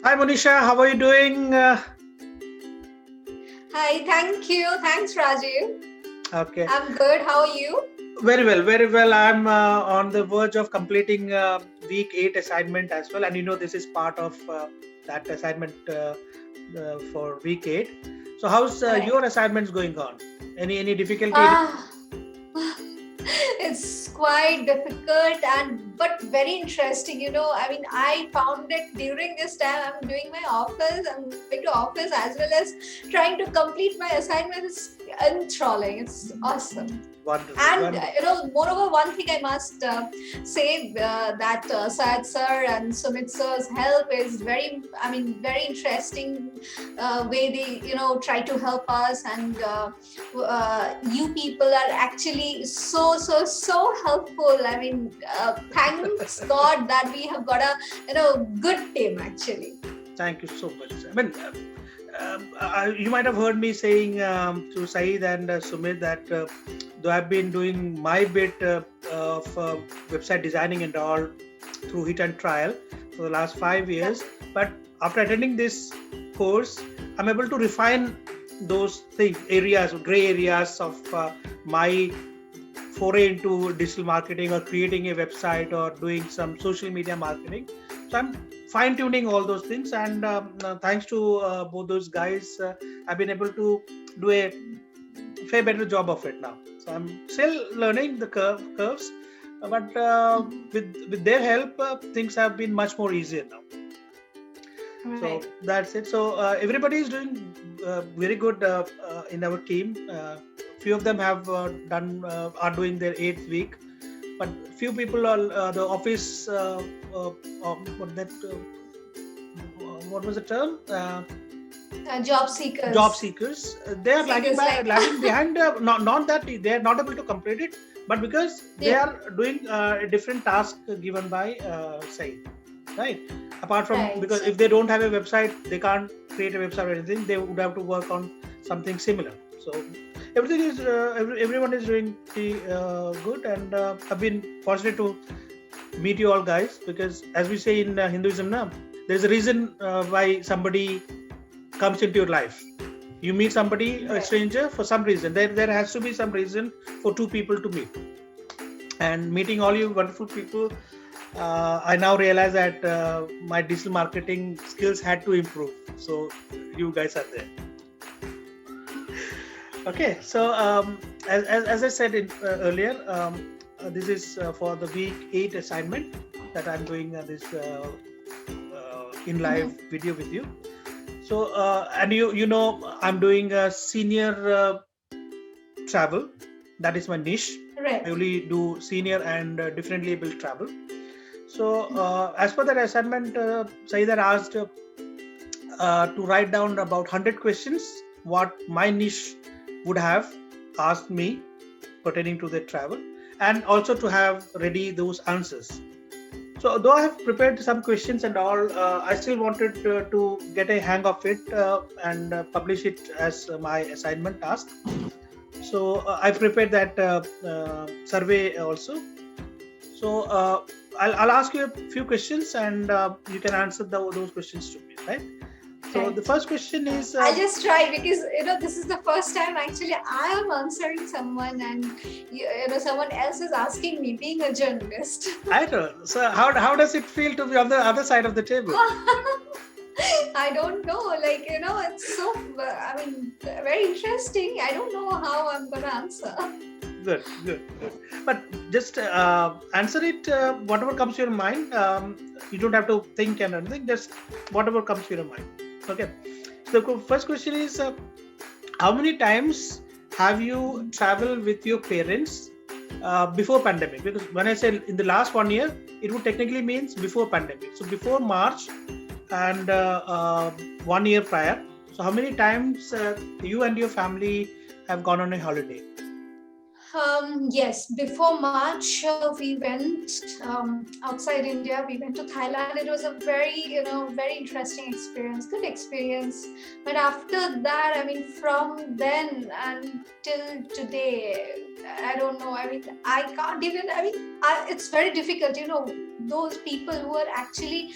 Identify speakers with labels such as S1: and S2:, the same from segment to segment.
S1: Hi Monisha, how are you doing?
S2: Hi, thank you. Thanks, Rajiv.
S1: Okay,
S2: I'm good. How are you?
S1: very well, very well. I'm on the verge of completing week 8 assignment as well, and this is part of that assignment for week 8. So, how's
S2: Right.
S1: your assignments going on? Any difficulty?
S2: Ah, it's quite difficult and but very interesting. I mean, I found it during this time. I'm doing my office. I'm going to office as well as trying to complete my assignments. Enthralling. It's awesome.
S1: Wonderful,
S2: And
S1: wonderful.
S2: moreover, one thing I must say that Syed sir and Sumit sir's help is very interesting way they try to help us, and you people are actually so helpful. I mean, thanks God that we have got a good team actually.
S1: Thank you so much. I mean, you might have heard me saying to Saeed and Sumit that though I've been doing my bit of website designing and all through hit and trial for the last 5 years, but after attending this course, I'm able to refine those things, gray areas of my foray into digital marketing or creating a website or doing some social media marketing. So I'm fine tuning all those things, and thanks to both those guys, I've been able to do a fair better job of it now. So I'm still learning the curves, but with their help, things have been much more easier now. So
S2: Right.
S1: that's it. So everybody is doing very good in our team. Few of them have are doing their 8th week, but few people are the office. What was the term?
S2: Job
S1: Job
S2: seekers.
S1: seekers. They are
S2: Seekers like
S1: lagging behind. Not that they are not able to complete it, but because they
S2: yeah.
S1: are doing a different task given by Said, right? Apart from,
S2: Right.
S1: because if they don't have a website, they can't create a website or anything. They would have to work on something similar. So everything is everyone is doing pretty good, and I've been fortunate to meet you all guys, because as we say in Hinduism now, there's a reason why somebody comes into your life. You meet somebody, a
S2: Right.
S1: stranger, for some reason. There has to be some reason for two people to meet. And meeting all you wonderful people, I now realize that my digital marketing skills had to improve. So you guys are there. Okay, so as I said earlier, this is for the week 8 assignment that I'm doing this in live
S2: Mhm.
S1: video with you. So and I'm doing a senior travel. That is my niche. I
S2: Right.
S1: only do senior and differently able travel. So as per that assignment, Saeed asked to write down about 100 questions what my niche would have asked me pertaining to the travel, and also to have ready those answers. So though I have prepared some questions and all, I still wanted to get a hang of it and publish it as my assignment task. So I've prepared that survey also. So I'll ask you a few questions, and you can answer those questions to me, right? So the
S2: Right.
S1: first question is,
S2: I'll just try because this is the first time actually I am answering someone, and someone else is asking me, being a journalist.
S1: I don't know. So how does it feel to be on the other side of the table?
S2: I don't know. Like, it's so, very interesting. I don't know how I'm going to answer.
S1: Good, good, good. But just answer it whatever comes to your mind. You don't have to think and anything. Just whatever comes to your mind. Okay. So the first question is, how many times have you traveled with your parents before pandemic? Because when I say in the last 1 year, it would technically means before pandemic. So before March and 1 year prior. So how many times you and your family have gone on a holiday?
S2: Yes, before March, we went outside India. We went to Thailand. It was a very interesting experience, good experience. But after that, I mean, from then until today, I don't know. I mean, I can't even. I mean, it's very difficult. those people who are actually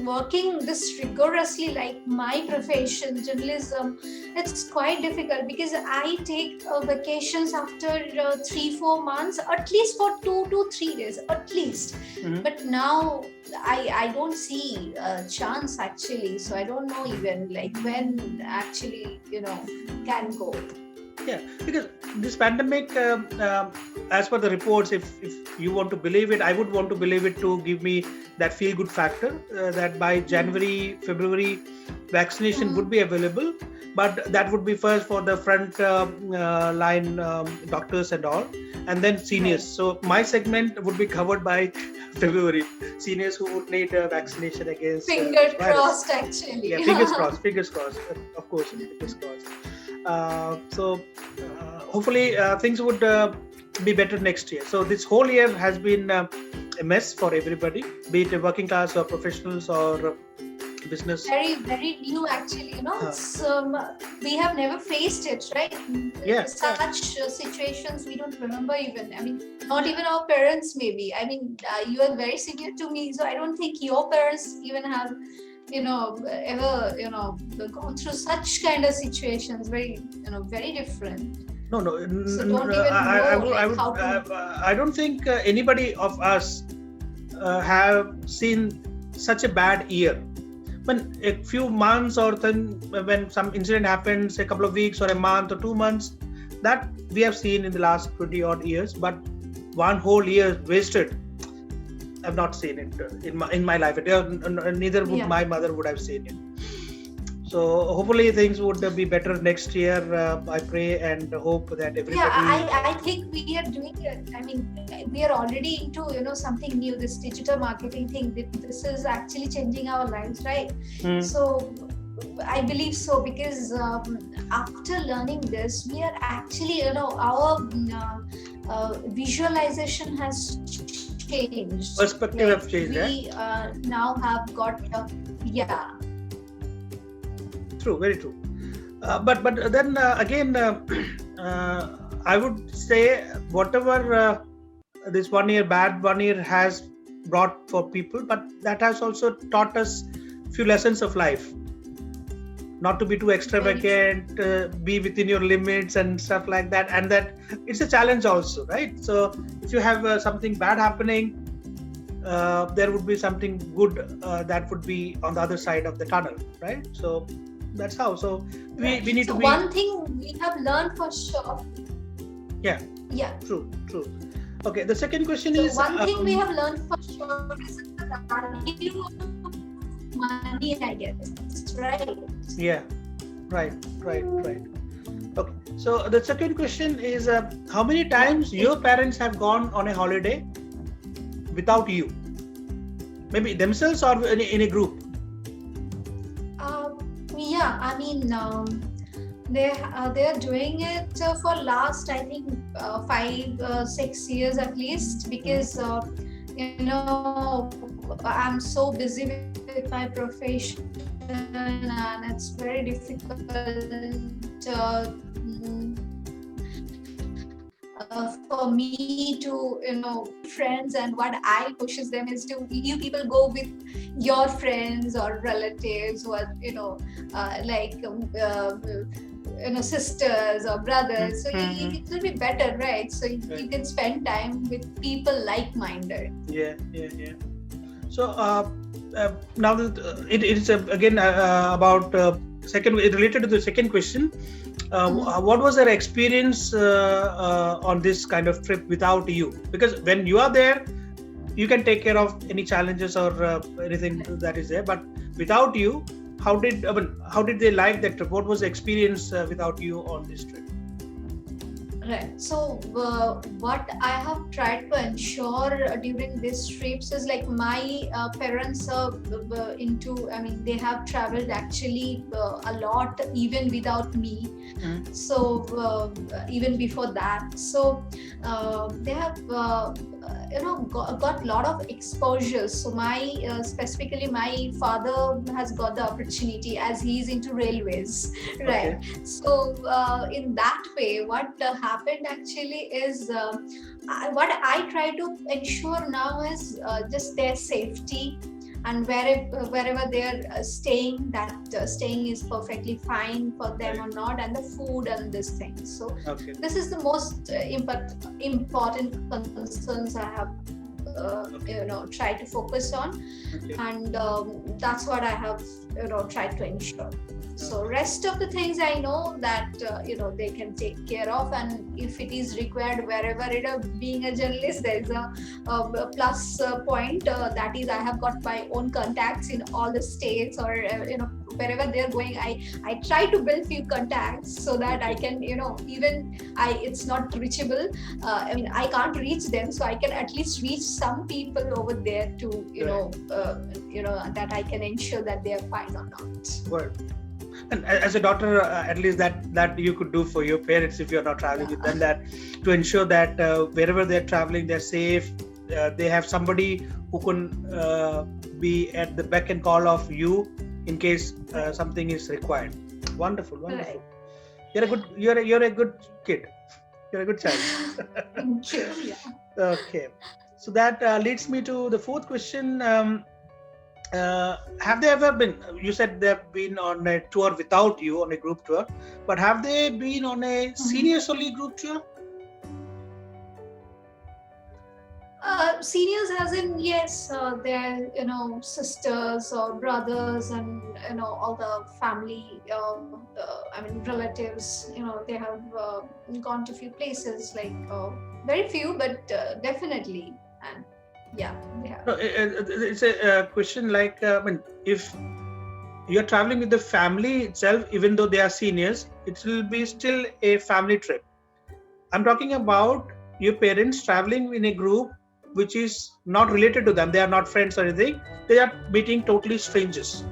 S2: working this rigorously, like my profession, journalism, it's quite difficult because I take vacations after 3-4 months, at least for 2 to 3 days, at least.
S1: Mhm.
S2: But now I don't see a chance actually, so I don't know even like when actually can go.
S1: Yeah, because this pandemic, as per the reports, if you want to believe it, I would want to believe it to give me that feel good factor that by January, February, vaccination would be available, but that would be first for the front line doctors and all, and then seniors.
S2: Right.
S1: So my segment would be covered by February. Seniors who would need vaccination against
S2: Finger
S1: virus.
S2: crossed actually.
S1: Yeah, fingers crossed, of course, fingers crossed. Hopefully things would be better next year. So this whole year has been a mess for everybody, be it working class or professionals or business.
S2: Very, very new actually. It's, we have never faced it, right?
S1: Yeah.
S2: Such situations we don't remember even. I mean, not even our parents maybe. I mean, you are very senior to me, so I don't think your parents even have ever gone through such kind of situations. Very very different.
S1: No,
S2: So don't even know
S1: I don't think anybody of us have seen such a bad year. When a few months or then when some incident happens, a couple of weeks or a month or 2 months, that we have seen in the last 20 odd years, but one whole year wasted, I've not seen it in my life. Neither would my mother would have seen it. So hopefully things would be better next year. I pray and hope that everybody.
S2: Yeah, I think we are doing it. I mean, we are already into something new. This digital marketing thing. This is actually changing our lives, right? So I believe so because after learning this, we are actually our visualization has changed.
S1: Perspective have changed.
S2: We now have got
S1: True, very true. But then again, I would say whatever this bad 1 year has brought for people, but that has also taught us few lessons of life. Not to be too extravagant, be within your limits and stuff like that. And that it's a challenge also, right? So if you have something bad happening, there would be something good that would be on the other side of the tunnel, right? So that's how. So we need to be.
S2: One thing we have learned for sure.
S1: Yeah. True. Okay. The second question is.
S2: One thing we have learned for sure is the value of money, I guess, right?
S1: Yeah. Right. Okay. So the second question is, how many times your parents have gone on a holiday without you? Maybe themselves or in a group.
S2: Yeah, I mean, they're doing it for last, I think, 5-6 years at least, because I'm so busy with my profession and it's very difficult for me to friends, and what I pushes them is to you people go with your friends or relatives who are sisters or brothers, so it will be better, right? So you can spend time with people like-minded.
S1: Yeah. So now it is again about related to the second question. What was their experience on this kind of trip without you? Because when you are there, you can take care of any challenges or anything that is there. But without you, how did they like that trip? What was the experience without you on this trip?
S2: Right. So what I have tried to ensure during these trips is like my parents are they have traveled actually a lot even without me. So even before that, so they have got a lot of exposures. So specifically my father has got the opportunity as he's into railways, right?
S1: Okay.
S2: So in that way, what happened actually is what I try to ensure now is just their safety, and wherever they're staying, that staying is perfectly fine for them or not, and the food and this thing. So
S1: Okay.
S2: this is the most important concerns I have try to focus on,
S1: Okay.
S2: and that's what I have tried to ensure. So rest of the things I know that they can take care of, and if it is required wherever being a journalist, there is a plus point, that is I have got my own contacts in all the states, or wherever they're going, I try to build few contacts so that I can even it's not reachable, I can't reach them, so I can at least reach some people over there to that I can ensure that they are fine or not.
S1: Word. And as a daughter, at least that you could do for your parents if you're not traveling with them, that to ensure that wherever they're traveling, they're safe. They have somebody who can be at the beck and call of you in case something is required. Wonderful.
S2: Right.
S1: You're a good kid. You're a good child.
S2: Thank you. Yeah.
S1: Okay. So that leads me to the fourth question. Have they ever been, you said they've been on a tour without you, on a group tour, but have they been on a seniors only group tour?
S2: Seniors as in, yes, their sisters or brothers, and all the family, relatives, they have gone to few places, like very few, but definitely. And yeah, they have.
S1: No, it's a question like, if you're traveling with the family itself, even though they are seniors, it will be still a family trip. I'm talking about your parents traveling in a group which is not related to them. They are not friends or anything. They are meeting totally strangers,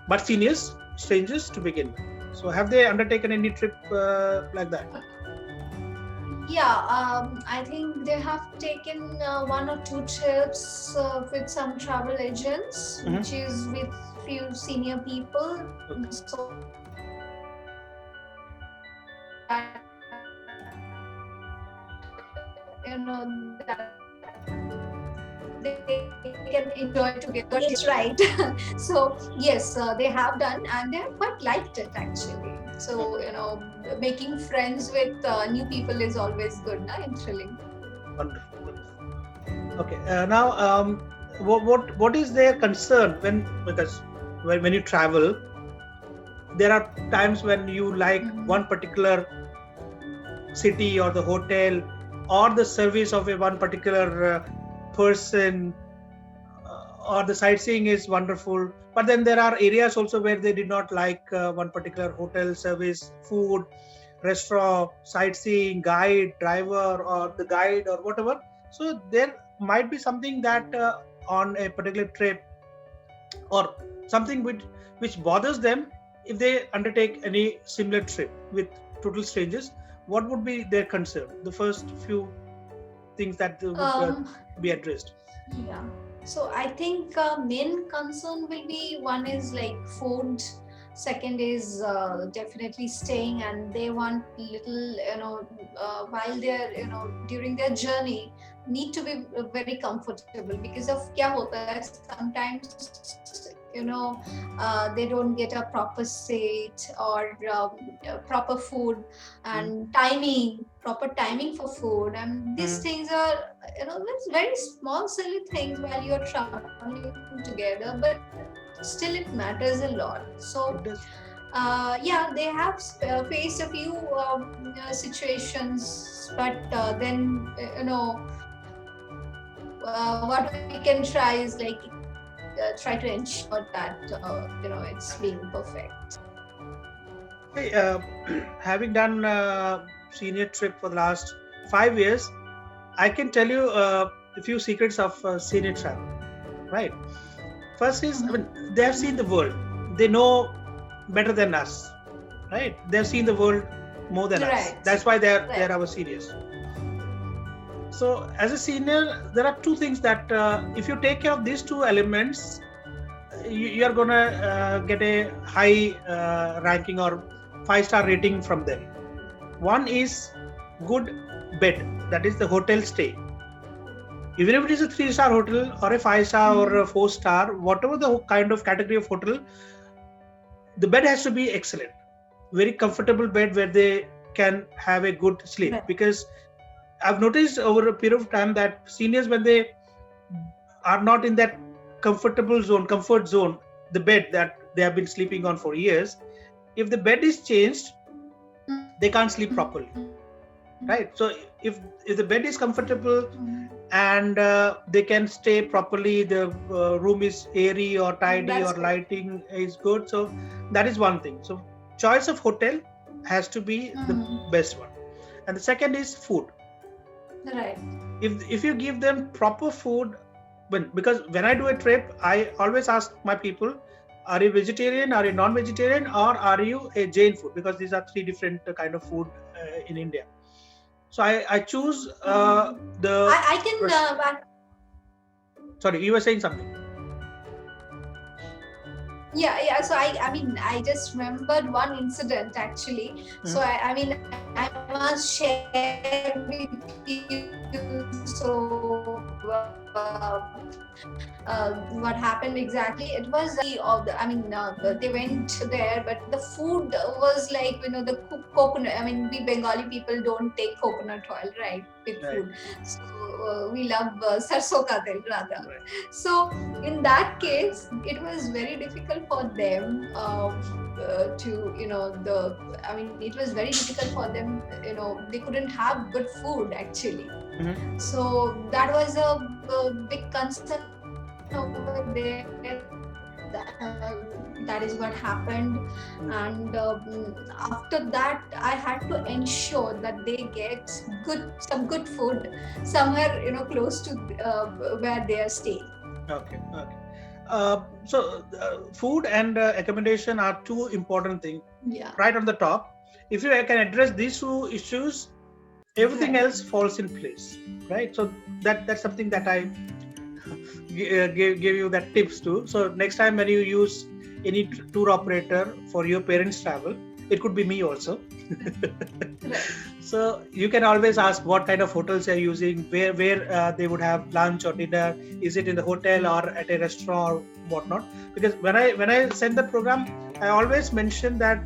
S1: but seniors, strangers to begin with. So have they undertaken any trip like that?
S2: Yeah, I think they have taken one or two trips with some travel agents, which is with few senior people. So that that they can enjoy together. It's right. So yes, they have done, and they have quite liked it actually. So making friends with new people is always good, and thrilling.
S1: Wonderful. Okay. Now, what is their concern because when you travel, there are times when you like one particular city or the hotel or the service of a one particular person, or the sightseeing is wonderful, but then there are areas also where they did not like one particular hotel service, food, restaurant, sightseeing, guide, driver, or the guide, or whatever. So there might be something that on a particular trip, or something which bothers them if they undertake any similar trip with total strangers. What would be their concern? The first few things that would be addressed.
S2: Yeah. So I think main concern will be, one is like food, second is definitely staying, and they want little while they're during their journey need to be very comfortable, because of kya hota hai, sometimes they don't get a proper seat or proper food, and proper timing for food, and these things are it's very small silly things while you're traveling together, but still it matters a lot. So yeah, they have faced a few situations, but then what we can try is like try to ensure that it's being perfect.
S1: Hey, having done senior trip for the last 5 years, I can tell you a few secrets of senior travel. Right. First is, they have seen the world. They know better than us. Right. They've seen the world more than us. That's why they're our seniors. So as a senior, there are two things that if you take care of these two elements, you are gonna get a high ranking or 5-star rating from them. One is good bed, that is the hotel stay. Even if it is a 3-star hotel or a 5-star or a 4-star, whatever the kind of category of hotel, the bed has to be excellent, very comfortable bed where they can have a good sleep.
S2: Right.
S1: Because I've noticed over a period of time that seniors, when they are not in that comfort zone, the bed that they have been sleeping on for years, if the bed is changed, they can't sleep properly, right? So if the bed is comfortable and they can stay properly, the room is airy or tidy,
S2: That's
S1: or
S2: good.
S1: lighting is good, so that is one thing. So choice of hotel has to be the best one. And the second is food.
S2: Right.
S1: If you give them proper food, because when I do a trip, I always ask my people, are you vegetarian, are you non-vegetarian, or are you a Jain food? Because these are three different kind of food in India. So I choose the
S2: I can.
S1: Sorry, you were saying something.
S2: Yeah. So I mean, I just remembered one incident actually. So I mean, I must share with you. So what happened exactly? It was they went there, but the food was like, the coconut. I mean, we Bengali people don't take coconut oil, right, with food. So we love sarson ka tel rather. So in that case, it was very difficult for them to it was very difficult for them. They couldn't have good food actually. So that was a big concern over there. That is what happened. And after that, I had to ensure that they get some good food somewhere close to where they are staying.
S1: Okay. So food and accommodation are two important things.
S2: Yeah.
S1: Right on the top. If you can address these two issues, everything else falls in place, right? So that's something that I give you that tips too. So next time when you use any tour operator for your parents' travel, it could be me also. So you can always ask what kind of hotels they're using, where they would have lunch or dinner. Is it in the hotel or at a restaurant or whatnot? Because when I send the program, I always mention that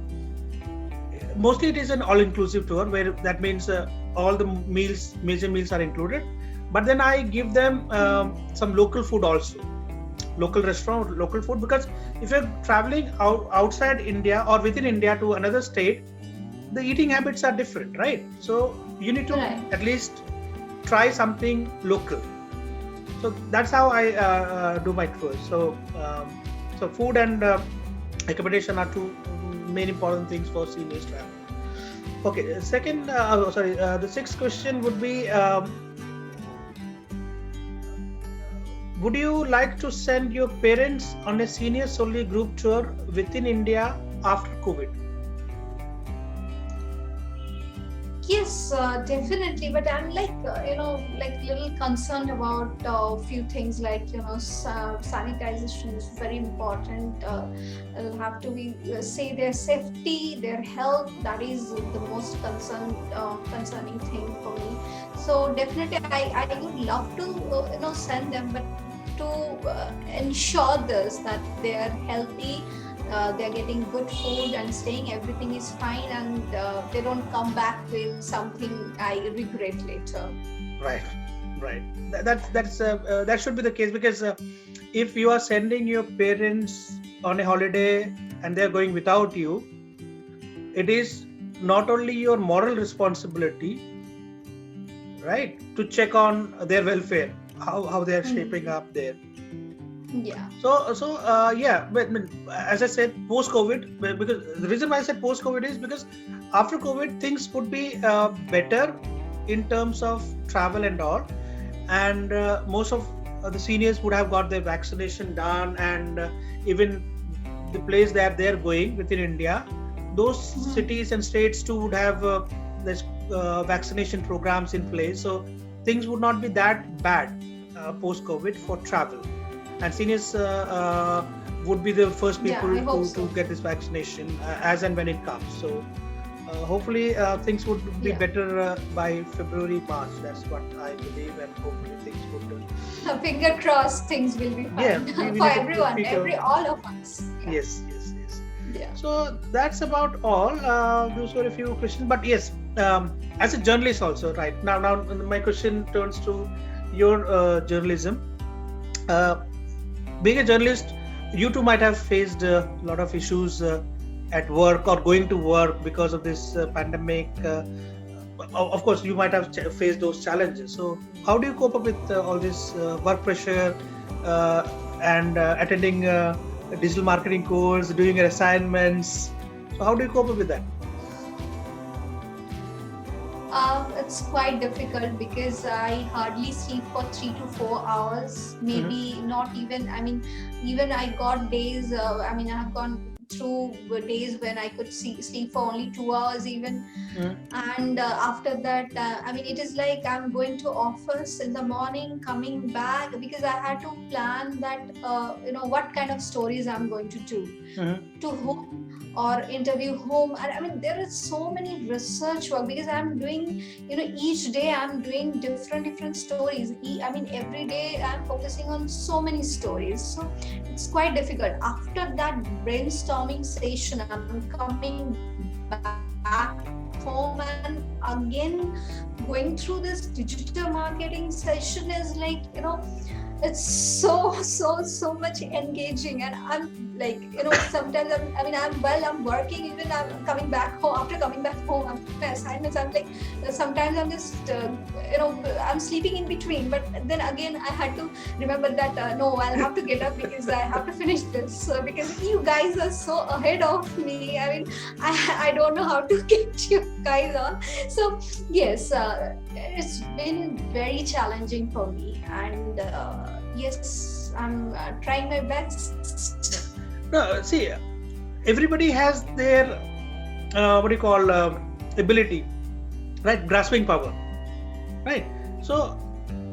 S1: mostly it is an all-inclusive tour, where that means all the meals are included. But then I give them some local food also, local restaurant, local food, because if you're traveling outside India or within India to another state, the eating habits are different, right? So you need to at least try something local. So that's how I do my tours. So food and accommodation are two main important things for seniors travel. Okay, second, the sixth question would be, would you like to send your parents on a seniors only group tour within India after COVID?
S2: Yes, definitely. But I'm like little concerned about a few things, like sanitization is very important. It'll have to be say their safety, their health. That is the most concerning thing for me. So definitely, I would love to send them, but to ensure this, that they are healthy. They're getting good food and staying, everything is fine, and they don't come back with something I regret later.
S1: Right. That should be the case, because if you are sending your parents on a holiday and they're going without you, it is not only your moral responsibility, right, to check on their welfare, how they are shaping up there.
S2: Yeah.
S1: So but as I said, post-COVID, because the reason why I said post-COVID is because after COVID things would be better in terms of travel and all, and most of the seniors would have got their vaccination done, and even the place that they're going within India, those cities and states too would have vaccination programs in place. So things would not be that bad post COVID for travel, and seniors would be the first
S2: Yeah,
S1: people
S2: I hope
S1: to
S2: so.
S1: get this vaccination as and when it comes. So hopefully things would be
S2: Yeah.
S1: better by February, March. That's what I believe, and hopefully things would.
S2: Finger crossed, things will be
S1: Yeah,
S2: fine
S1: we
S2: for
S1: need to
S2: everyone,
S1: keep
S2: every all of us. Yeah.
S1: yes, yes, yes.
S2: Yeah.
S1: So that's about all. Those were a few questions, but yes, as a journalist also, right now my question turns to your journalism. Uh, Being a journalist, you too might have faced a lot of issues at work or going to work because of this pandemic. Of course, you might have faced those challenges. So, how do you cope up with all this work pressure and attending a digital marketing course, doing your assignments? So, how do you cope up with that?
S2: It's quite difficult because I hardly sleep for 3 to 4 hours. Maybe not even. I mean, even I got days. I mean, I have gone through days when I could sleep for only 2 hours even.
S1: Mm-hmm.
S2: And after that, I mean, it is like I'm going to office in the morning, coming back because I had to plan that. What kind of stories I'm going to do,
S1: Mm-hmm.
S2: to whom or interview whom. And I mean, there is so many research work because I'm doing, each day I'm doing different stories. I mean, every day I'm focusing on so many stories, so it's quite difficult. After that brainstorming session, I'm coming back home, and again going through this digital marketing session is like, it's so much engaging. And I'm like, sometimes I'm working, even I'm coming back home. After coming back home, I'm my assignments, I'm like, sometimes I'm just I'm sleeping in between, but then again I had to remember that no, I'll have to get up because I have to finish this, because you guys are so ahead of me. I mean, I don't know how to get you guys on. So yes, it's been very challenging for me, and yes, I'm trying my best.
S1: No, see, everybody has their what do you call ability, right? Grasping power, right? So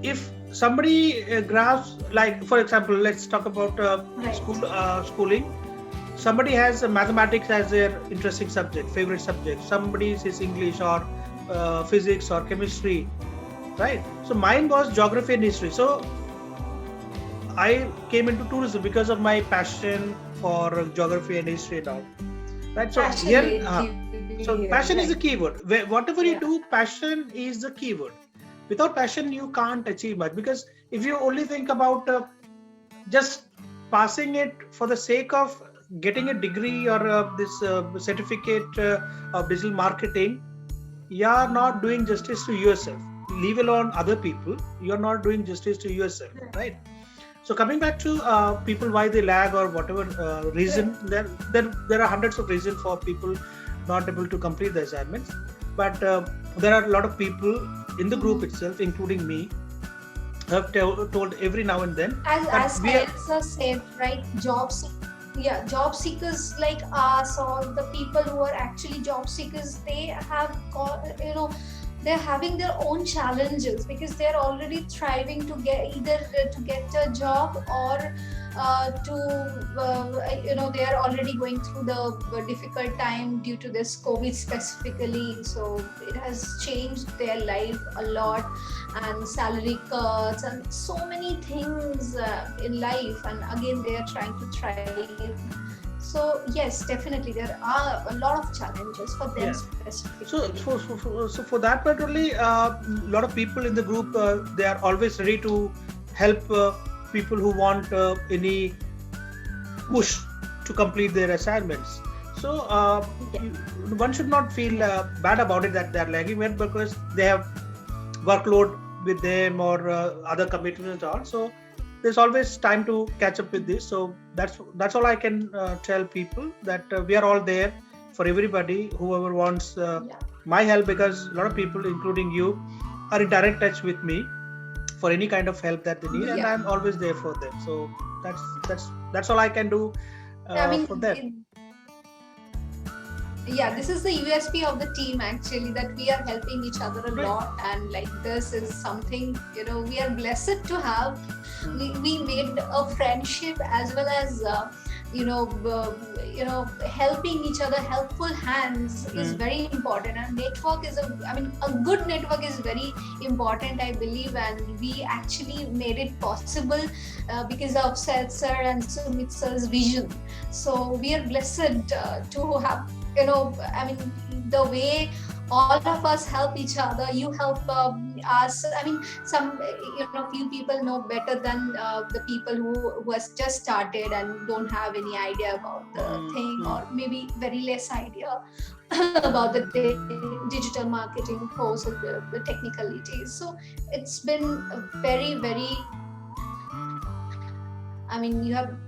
S1: if somebody grasps, like for example, let's talk about
S2: Right.
S1: schooling. Somebody has mathematics as their interesting subject, favorite subject. Somebody says English or physics or chemistry, right? So mine was geography and history. So I came into tourism because of my passion for geography and history and all. Right. So
S2: Passion
S1: here,
S2: made you here,
S1: passion is the
S2: right?
S1: keyword. Whatever you
S2: Yeah.
S1: do, passion is the keyword. Without passion, you can't achieve much, because if you only think about just passing it for the sake of getting a degree or this certificate of digital marketing, you are not doing justice to yourself. Leave alone other people, you are not doing justice to yourself, right? So coming back to people why they lag or whatever reason, there are hundreds of reasons for people not able to complete the assignments, but there are a lot of people in the group itself, including me, have told every now and then that
S2: As
S1: we are.
S2: Elsa said, right? Yeah, job seekers like us, or the people who are actually job seekers, they have got, they're having their own challenges because they're already thriving to get either to get a job, or to they are already going through the difficult time due to this COVID specifically. So it has changed their life a lot, and salary cuts and so many things in life, and again they are trying to thrive. So yes, definitely there are a lot of challenges for them
S1: Yeah.
S2: specifically.
S1: So for that part only, a lot of people in the group, they are always ready to help people who want any push
S2: Yes.
S1: to complete their assignments. So
S2: Yeah.
S1: one should not feel bad about it that they are lagging behind because they have workload with them or other commitments on. So there's always time to catch up with this. So that's all I can tell people, that we are all there for everybody, whoever wants
S2: Yeah.
S1: my help, because a lot of people, including you, are in direct touch with me for any kind of help that they need, and
S2: Yeah.
S1: I'm always there for them. So that's all I can do
S2: I mean,
S1: for them.
S2: Yeah, this is the USP of the team actually, that we are helping each other a
S1: Right.
S2: lot, and like this is something, we are blessed to have. We made a friendship as well as you know helping each other, helpful hands is very important, and network is a good network is very important, I believe, and we actually made it possible because of Seth sir and Sumit sir's vision. So we are blessed to have, the way all of us help each other. You help us. Some few people know better than the people who has just started and don't have any idea about the thing, or maybe very less idea about the digital marketing course, or the technicalities. So it's been a very, very,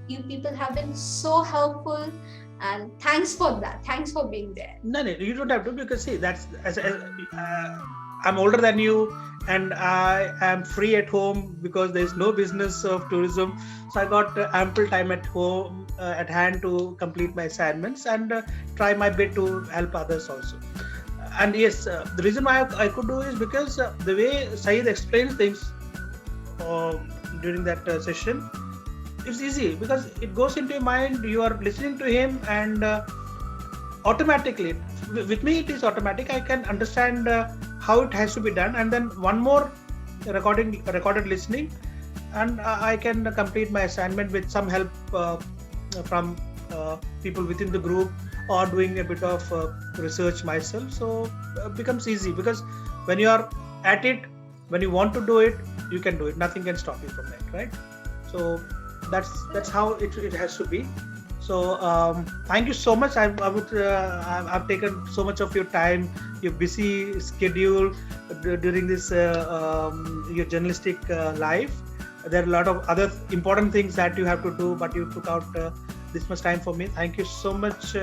S2: you people have been so helpful, and thanks for that. Thanks for being there.
S1: No, no, you don't have to, because see, that's I'm older than you, and I am free at home because there is no business of tourism. So I got ample time at home at hand to complete my assignments and try my bit to help others also. And yes, the reason why I could do is because the way Saeed explains things uh, during that session, it's easy because it goes into your mind. You are listening to him, and automatically, with me it is automatic. I can understand how it has to be done, and then one more recorded listening, and I can complete my assignment with some help from people within the group, or doing a bit of research myself. So it becomes easy, because when you are at it, when you want to do it, you can do it. Nothing can stop you from that, right? So that's how it has to be. So thank you so much. I've taken so much of your time, your busy schedule during this your journalistic life. There are a lot of other important things that you have to do, but you took out this much time for me. Thank you so much,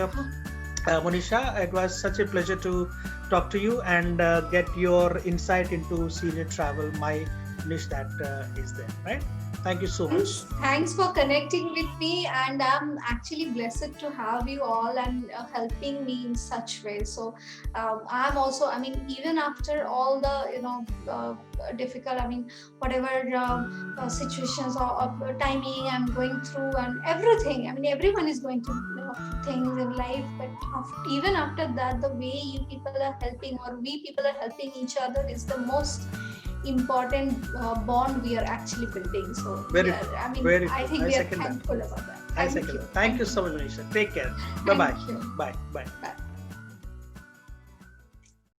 S1: Monisha. It was such a pleasure to talk to you and get your insight into senior travel, my niche that is there, right? Thank you so much.
S2: Thanks for connecting with me, and I'm actually blessed to have you all and helping me in such way. So I'm also, even after all the difficult, whatever situations or timing I'm going through and everything. Everyone is going through things in life, but even after that, the way you people are helping, or we people are helping each other, is the most important bond we are actually building. So
S1: Very, very
S2: I
S1: true.
S2: think
S1: I
S2: we are
S1: second that.
S2: thankful about that.
S1: I second that. Thank you so much, Manisha. Take care. Bye bye. Bye bye.
S2: Bye.